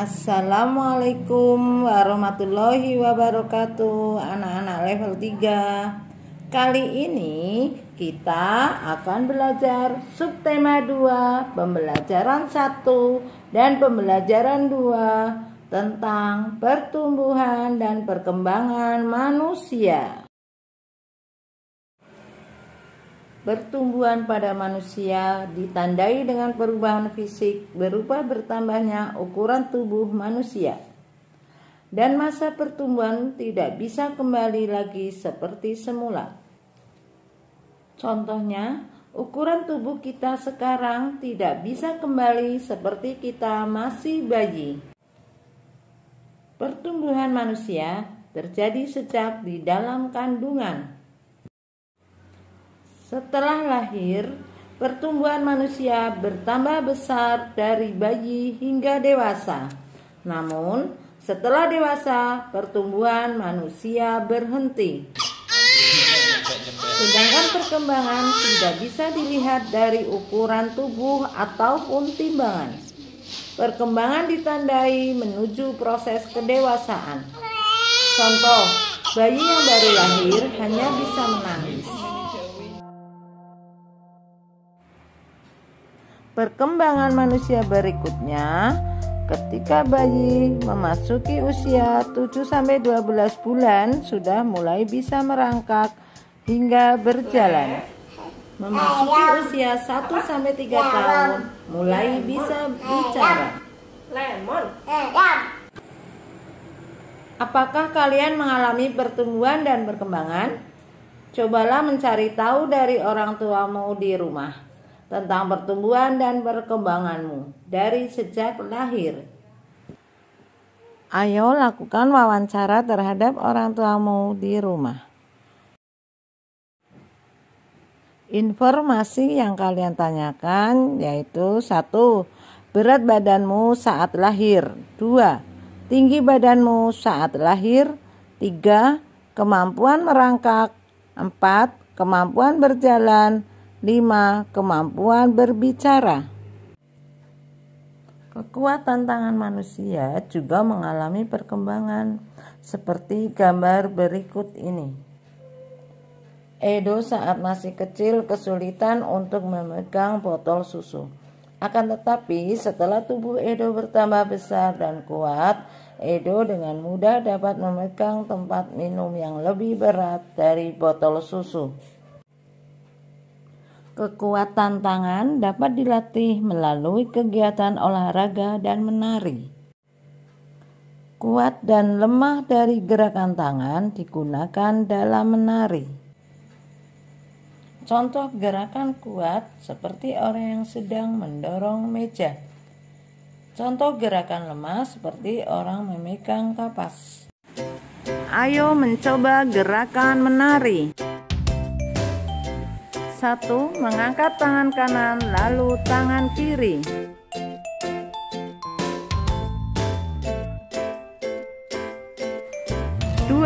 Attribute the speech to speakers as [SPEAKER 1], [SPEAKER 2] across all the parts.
[SPEAKER 1] Assalamualaikum warahmatullahi wabarakatuh, anak-anak level 3. Kali ini kita akan belajar subtema 2, pembelajaran 1 dan pembelajaran 2 tentang pertumbuhan dan perkembangan manusia. Pertumbuhan pada manusia ditandai dengan perubahan fisik berupa bertambahnya ukuran tubuh manusia. Dan masa pertumbuhan tidak bisa kembali lagi seperti semula. Contohnya, ukuran tubuh kita sekarang tidak bisa kembali seperti kita masih bayi. Pertumbuhan manusia terjadi sejak di dalam kandungan. Setelah lahir, pertumbuhan manusia bertambah besar dari bayi hingga dewasa. Namun, setelah dewasa, pertumbuhan manusia berhenti. Sedangkan perkembangan tidak bisa dilihat dari ukuran tubuh ataupun timbangan. Perkembangan ditandai menuju proses kedewasaan. Contoh, bayi yang baru lahir hanya bisa menangis. Perkembangan manusia berikutnya, ketika bayi memasuki usia 7-12 bulan sudah mulai bisa merangkak hingga berjalan. Memasuki usia 1-3 tahun mulai bisa bicara. Apakah kalian mengalami pertumbuhan dan perkembangan? Cobalah mencari tahu dari orang tuamu di rumah tentang pertumbuhan dan perkembanganmu dari sejak lahir. Ayo lakukan wawancara terhadap orang tuamu di rumah. Informasi yang kalian tanyakan yaitu 1. Berat badanmu saat lahir. 2. Tinggi badanmu saat lahir. 3. Kemampuan merangkak. 4. Kemampuan berjalan. 5. Kemampuan berbicara. Kekuatan tangan manusia juga mengalami perkembangan seperti gambar berikut ini. Edo saat masih kecil kesulitan untuk memegang botol susu. Akan tetapi setelah tubuh Edo bertambah besar dan kuat, Edo dengan mudah dapat memegang tempat minum yang lebih berat dari botol susu. Kekuatan tangan dapat dilatih melalui kegiatan olahraga dan menari. Kuat dan lemah dari gerakan tangan digunakan dalam menari. Contoh gerakan kuat seperti orang yang sedang mendorong meja. Contoh gerakan lemah seperti orang memegang kapas. Ayo mencoba gerakan menari. 1. Mengangkat tangan kanan lalu tangan kiri. 2.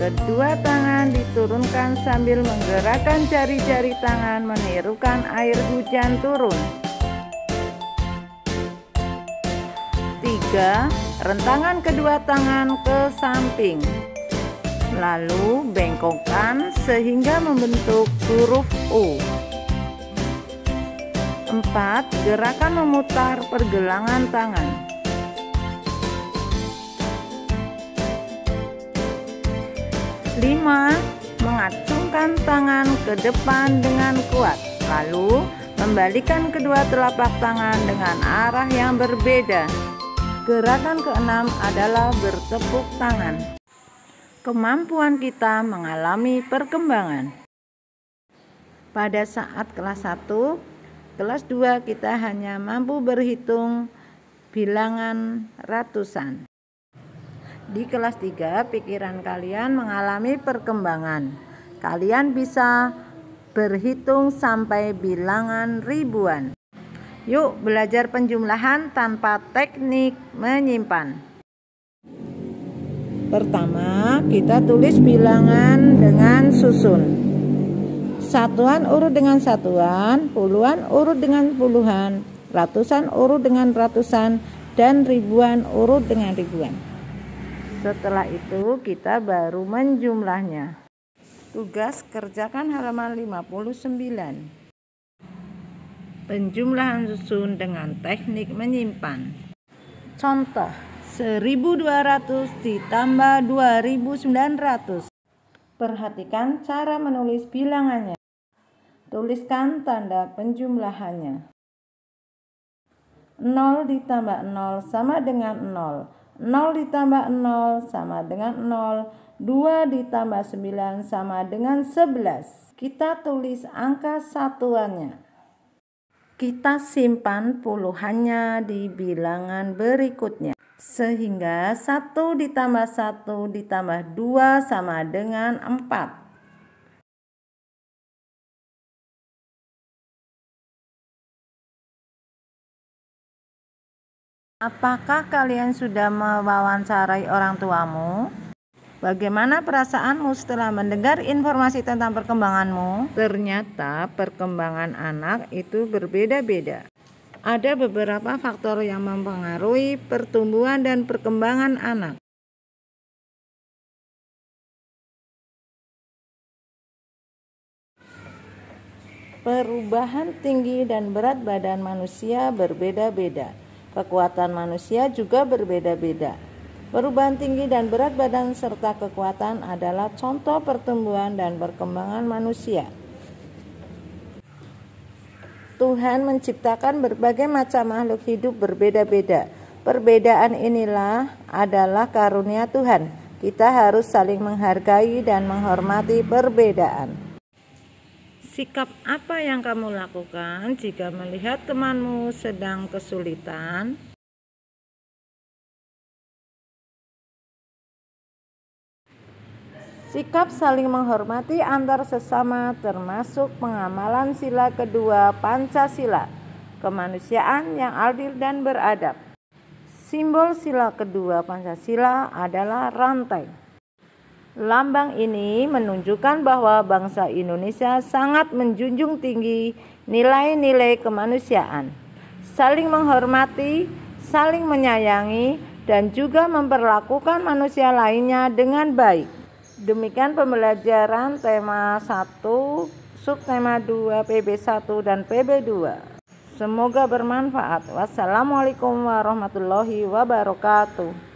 [SPEAKER 1] Kedua tangan diturunkan sambil menggerakkan jari-jari tangan menirukan air hujan turun. 3. Rentangkan kedua tangan ke samping. Lalu bengkokkan sehingga membentuk huruf U. 4. Gerakan memutar pergelangan tangan. 5. Mengacungkan tangan ke depan dengan kuat. Lalu membalikan kedua telapak tangan dengan arah yang berbeda. Gerakan keenam adalah bertepuk tangan. Kemampuan kita mengalami perkembangan. Pada saat kelas 1, kelas 2 kita hanya mampu berhitung bilangan ratusan. Di kelas 3, pikiran kalian mengalami perkembangan. Kalian bisa berhitung sampai bilangan ribuan. Yuk belajar penjumlahan tanpa teknik menyimpan. Pertama, kita tulis bilangan dengan susun. Satuan urut dengan satuan, puluhan urut dengan puluhan, ratusan urut dengan ratusan, dan ribuan urut dengan ribuan. Setelah itu kita baru menjumlahnya. Tugas kerjakan halaman 59. Penjumlahan susun dengan teknik menyimpan. Contoh, 1200 ditambah 2900. Perhatikan cara menulis bilangannya. Tuliskan tanda penjumlahannya. 0 ditambah 0 sama dengan 0. 0 ditambah 0 sama dengan 0. 2 ditambah 9 sama dengan 11. Kita tulis angka satuannya. Kita simpan puluhannya di bilangan berikutnya. Sehingga 1 ditambah 1 ditambah 2 sama dengan 4. Apakah kalian sudah mewawancarai orang tuamu? Bagaimana perasaanmu setelah mendengar informasi tentang perkembanganmu? Ternyata perkembangan anak itu berbeda-beda. Ada beberapa faktor yang mempengaruhi pertumbuhan dan perkembangan anak. Perubahan tinggi dan berat badan manusia berbeda-beda. Kekuatan manusia juga berbeda-beda. Perubahan tinggi dan berat badan serta kekuatan adalah contoh pertumbuhan dan perkembangan manusia. Tuhan menciptakan berbagai macam makhluk hidup berbeda-beda. Perbedaan inilah adalah karunia Tuhan. Kita harus saling menghargai dan menghormati perbedaan. Sikap apa yang kamu lakukan jika melihat temanmu sedang kesulitan? Sikap saling menghormati antar sesama termasuk pengamalan sila kedua Pancasila, kemanusiaan yang adil dan beradab. Simbol sila kedua Pancasila adalah rantai. Lambang ini menunjukkan bahwa bangsa Indonesia sangat menjunjung tinggi nilai-nilai kemanusiaan, saling menghormati, saling menyayangi, dan juga memperlakukan manusia lainnya dengan baik. Demikian pembelajaran tema 1, subtema 2, PB1 dan PB2. Semoga bermanfaat. Wassalamualaikum warahmatullahi wabarakatuh.